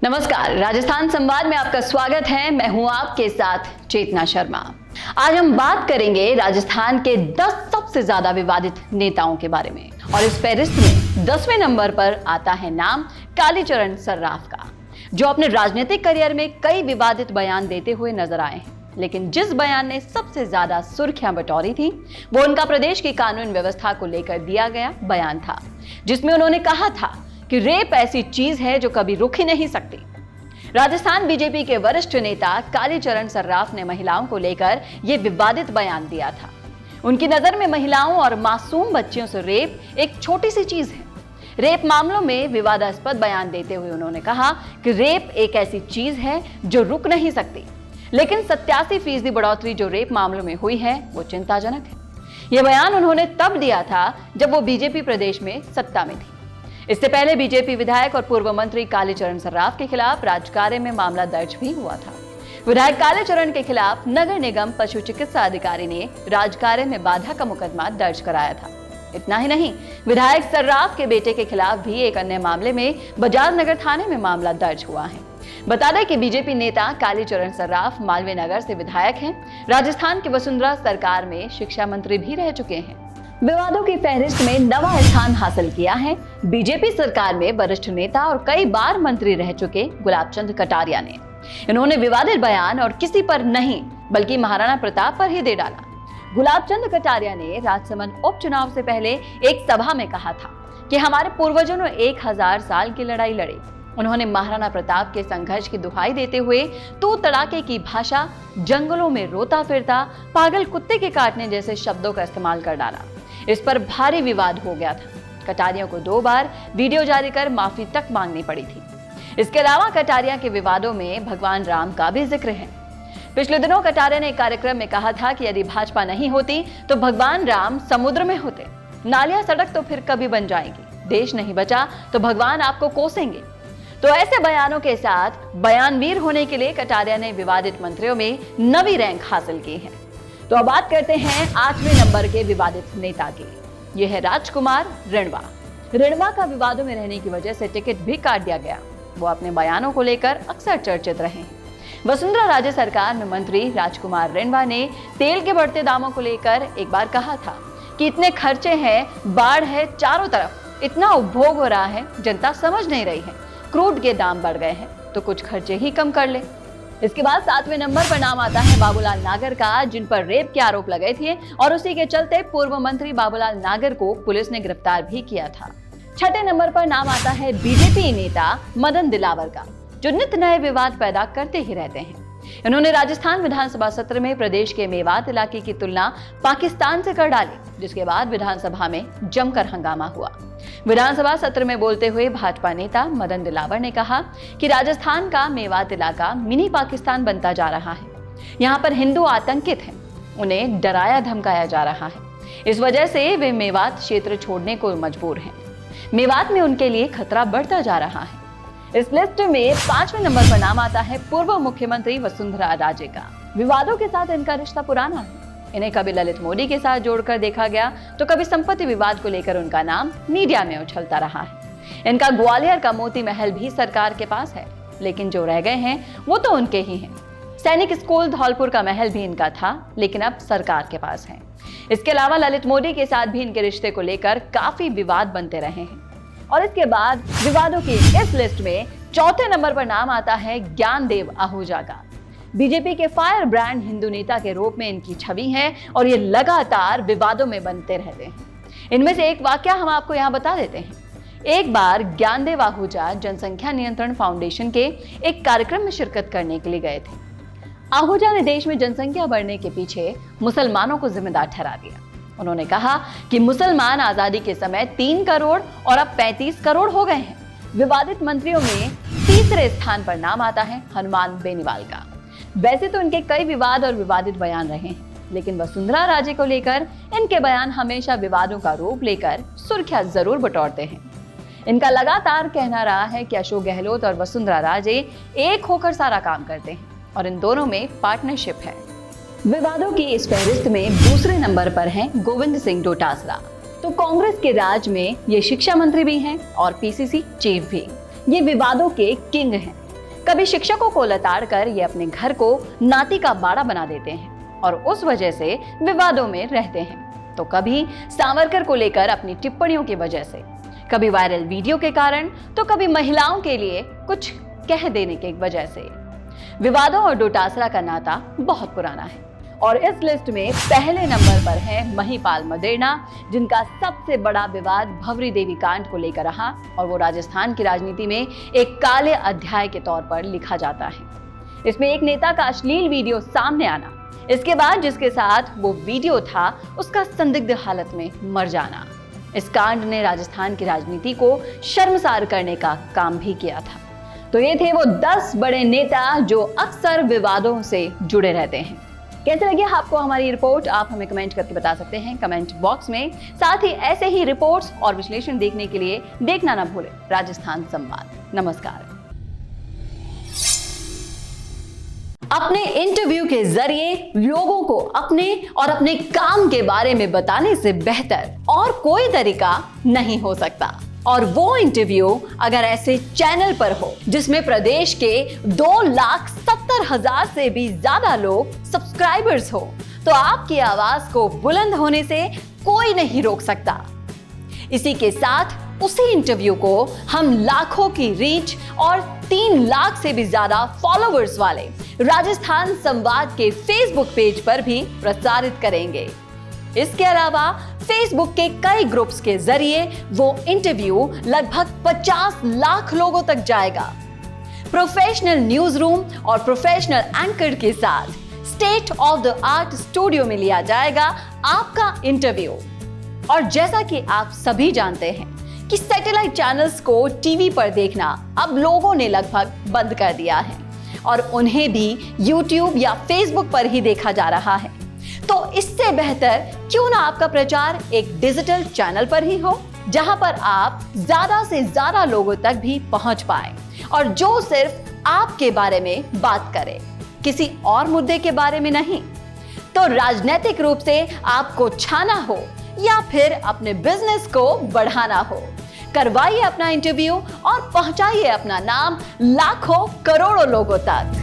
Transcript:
नमस्कार, राजस्थान संवाद में आपका स्वागत है। मैं हूं आपके साथ चेतना शर्मा। आज हम बात करेंगे राजस्थान के 10 सबसे ज्यादा विवादित नेताओं के बारे में और इस फहरिस्त में 10वें नंबर पर आता है नाम कालीचरण सर्राफ का, जो अपने राजनीतिक करियर में कई विवादित बयान देते हुए नजर आए हैं। लेकिन जिस बयान ने सबसे ज्यादा सुर्खियां बटोरी थी वो उनका प्रदेश की कानून व्यवस्था को लेकर दिया गया बयान था, जिसमें उन्होंने कहा था कि रेप ऐसी चीज है जो कभी रुक ही नहीं सकती। राजस्थान बीजेपी के वरिष्ठ नेता कालीचरण सर्राफ ने महिलाओं को लेकर यह विवादित बयान दिया था। उनकी नजर में महिलाओं और मासूम बच्चियों से रेप एक छोटी सी चीज है। रेप मामलों में विवादास्पद बयान देते हुए उन्होंने कहा कि रेप एक ऐसी चीज है जो रुक नहीं सकती, लेकिन 87% बढ़ोतरी जो रेप मामलों में हुई है वो चिंताजनक है। यह बयान उन्होंने तब दिया था जब वो बीजेपी प्रदेश में सत्ता में थी। इससे पहले बीजेपी विधायक और पूर्व मंत्री कालीचरण सर्राफ के खिलाफ राजकार्य में मामला दर्ज भी हुआ था। विधायक कालीचरण के खिलाफ नगर निगम पशु चिकित्सा अधिकारी ने राजकार्य में बाधा का मुकदमा दर्ज कराया था। इतना ही नहीं, विधायक सर्राफ के बेटे के खिलाफ भी एक अन्य मामले में बजाज नगर थाने में मामला दर्ज हुआ है। बता दें कि बीजेपी नेता कालीचरण सर्राफ मालवीय नगर से विधायक हैं। राजस्थान की वसुंधरा सरकार में शिक्षा मंत्री भी रह चुके हैं। विवादों की फहरिस्त में 9वां स्थान हासिल किया है बीजेपी सरकार में वरिष्ठ नेता और कई बार मंत्री रह चुके गुलाबचंद कटारिया ने। इन्होंने विवादित बयान और किसी पर नहीं बल्कि महाराणा प्रताप पर ही दे डाला। गुलाबचंद कटारिया ने राजसमंद उपचुनाव से पहले एक सभा में कहा था कि हमारे पूर्वजों ने 1000 साल की लड़ाई लड़ी। उन्होंने महाराणा प्रताप के संघर्ष की दुहाई देते हुए तू तड़ाके की भाषा, जंगलों में रोता फिरता, पागल कुत्ते के काटने जैसे शब्दों का इस्तेमाल कर डाला। इस पर भारी विवाद हो गया था। कटारिया को 2 बार वीडियो जारी कर माफी तक मांगनी पड़ी थी। इसके अलावा कटारिया के विवादों में भगवान राम का भी जिक्र है। पिछले दिनों कटारिया ने एक कार्यक्रम में कहा था कि यदि भाजपा नहीं होती तो भगवान राम समुद्र में होते, नालियां सड़क तो फिर कभी बन जाएंगी, देश नहीं बचा तो भगवान आपको कोसेंगे। तो ऐसे बयानों के साथ बयानवीर होने के लिए कटारिया ने विवादित मंत्रियों में 9वीं रैंक हासिल की है। तो अब बात करते हैं 8वें नंबर के विवादित नेता की। यह है राजकुमार रिणवा। रिणवा का विवादों में रहने की वजह से टिकट भी काट दिया गया। वो अपने बयानों को लेकर अक्सर चर्चित रहे हैं। वसुंधरा राज्य सरकार में मंत्री राजकुमार रिणवा ने तेल के बढ़ते दामों को लेकर एक बार कहा था कि इतने खर्चे हैं, बाढ़ है चारों तरफ, इतना उपभोग हो रहा है, जनता समझ नहीं रही है, क्रूड के दाम बढ़ गए हैं तो कुछ खर्चे ही कम कर ले। इसके बाद 7वें नंबर पर नाम आता है बाबूलाल नागर का, जिन पर रेप के आरोप लगे थे और उसी के चलते पूर्व मंत्री बाबूलाल नागर को पुलिस ने गिरफ्तार भी किया था। 6ठे नंबर पर नाम आता है बीजेपी नेता मदन दिलावर का, जो नित नए विवाद पैदा करते ही रहते हैं। इन्होंने राजस्थान विधानसभा सत्र में प्रदेश के मेवात इलाके की तुलना पाकिस्तान से कर डाली, जिसके बाद विधानसभा में जमकर हंगामा हुआ। विधानसभा सत्र में बोलते हुए भाजपा नेता मदन दिलावर ने कहा कि राजस्थान का मेवात इलाका मिनी पाकिस्तान बनता जा रहा है। यहाँ पर हिंदू आतंकित हैं, उन्हें डराया धमकाया जा रहा है। इस वजह से वे मेवात क्षेत्र छोड़ने को मजबूर हैं। मेवात में उनके लिए खतरा बढ़ता जा रहा है। इस लिस्ट में 5वें नंबर पर नाम आता है पूर्व मुख्यमंत्री वसुंधरा राजे का। विवादों के साथ इनका रिश्ता पुराना है। इन्हें कभी ललित मोदी के साथ जोड़कर देखा गया तो कभी संपत्ति विवाद को लेकर उनका नाम मीडिया में उछलता रहा है। इनका ग्वालियर का मोती महल भी सरकार के पास है, लेकिन जो रह गए हैं वो तो उनके ही हैं। सैनिक स्कूल धौलपुर का महल भी इनका था, लेकिन अब सरकार के पास है। इसके अलावा ललित मोदी के साथ भी इनके रिश्ते को लेकर काफी विवाद बनते रहे हैं। और इसके बाद विवादों की इस लिस्ट में 4थे नंबर पर नाम आता है ज्ञानदेव आहूजा का। बीजेपी के फायर ब्रांड हिंदू नेता के रूप में इनकी छवि है और ये लगातार विवादों में बनते रहते हैं। इनमें से एक वाकया हम आपको यहाँ बता देते हैं। एक बार ज्ञानदेव आहूजा जनसंख्या नियंत्रण फाउंडेशन के एक कार्यक्रम में शिरकत करने के लिए गए थे। आहूजा ने देश में जनसंख्या बढ़ने के पीछे मुसलमानों को जिम्मेदार ठहरा दिया। उन्होंने कहा कि मुसलमान आजादी के समय 3 करोड़ और अब 35 करोड़ हो गए हैं। विवादित मंत्रियों में 3रे स्थान पर नाम आता है हनुमान बेनीवाल का। वैसे तो इनके कई विवाद और विवादित बयान रहे हैं, लेकिन वसुंधरा राजे को लेकर इनके बयान हमेशा विवादों का रूप लेकर सुर्खियां जरूर बटोरते हैं। इनका लगातार कहना रहा है कि अशोक गहलोत और वसुंधरा राजे एक होकर सारा काम करते हैं और इन दोनों में पार्टनरशिप है। विवादों की इस फहरिस्त में 2रे नंबर पर हैं गोविंद सिंह डोटासरा। तो कांग्रेस के राज में ये शिक्षा मंत्री भी हैं और पीसीसी चीफ भी। ये विवादों के किंग हैं। कभी शिक्षकों को लताड़ कर ये अपने घर को नाती का बाड़ा बना देते हैं और उस वजह से विवादों में रहते हैं, तो कभी सावरकर को लेकर अपनी टिप्पणियों की वजह से, कभी वायरल वीडियो के कारण, तो कभी महिलाओं के लिए कुछ कह देने की वजह से। विवादों और डोटासरा का नाता बहुत पुराना है और इस लिस्ट में पहले नंबर पर है महिपाल मदेरणा, जिनका सबसे बड़ा विवाद भंवरी देवी कांड को लेकर रहा और वो राजस्थान की राजनीति में एक काले अध्याय के तौर पर लिखा जाता है। इसमें एक नेता का अश्लील वीडियो सामने आना, इसके बाद जिसके साथ वो वीडियो था उसका संदिग्ध हालत में मर जाना, इस कांड ने राजस्थान की राजनीति को शर्मसार करने का काम भी किया था। तो ये थे वो 10 बड़े नेता जो अक्सर विवादों से जुड़े रहते हैं। कैसे लगी आपको हमारी रिपोर्ट, आप हमें कमेंट करके बता सकते हैं कमेंट बॉक्स में। साथ ही ऐसे ही रिपोर्ट्स और विश्लेषण देखने के लिए देखना ना भूलें राजस्थान संवाद। नमस्कार। अपने इंटरव्यू के जरिए लोगों को अपने और अपने काम के बारे में बताने से बेहतर और कोई तरीका नहीं हो सकता। और वो इंटरव्यू अगर ऐसे चैनल पर हो जिसमें प्रदेश के 2,70,000 से भी ज्यादा लोग सब्सक्राइबर्स हो, तो आपकी आवाज को बुलंद होने से कोई नहीं रोक सकता। इसी के साथ उसी इंटरव्यू को हम लाखों की रीच और 3 लाख से भी ज्यादा फॉलोअर्स वाले राजस्थान संवाद के फेसबुक पेज पर भी प्रसारित करेंगे। इसके अलावा फेसबुक के कई ग्रुप्स के जरिए वो इंटरव्यू लगभग 50 लाख लोगों तक जाएगा। प्रोफेशनल न्यूज रूम और प्रोफेशनल एंकर के साथ state of the art studio में लिया जाएगा आपका इंटरव्यू। और जैसा कि आप सभी जानते हैं कि सैटेलाइट चैनल्स को टीवी पर देखना अब लोगों ने लगभग बंद कर दिया है और उन्हें भी YouTube या Facebook पर ही देखा जा रहा है। तो इससे बेहतर क्यों ना आपका प्रचार एक डिजिटल चैनल पर ही हो, जहां पर आप ज्यादा से ज्यादा लोगों तक भी पहुंच पाए और जो सिर्फ आपके बारे में बात करे, किसी और मुद्दे के बारे में नहीं। तो राजनीतिक रूप से आपको छाना हो या फिर अपने बिजनेस को बढ़ाना हो, करवाइए अपना इंटरव्यू और पहुंचाइए अपना नाम लाखों करोड़ों लोगों तक।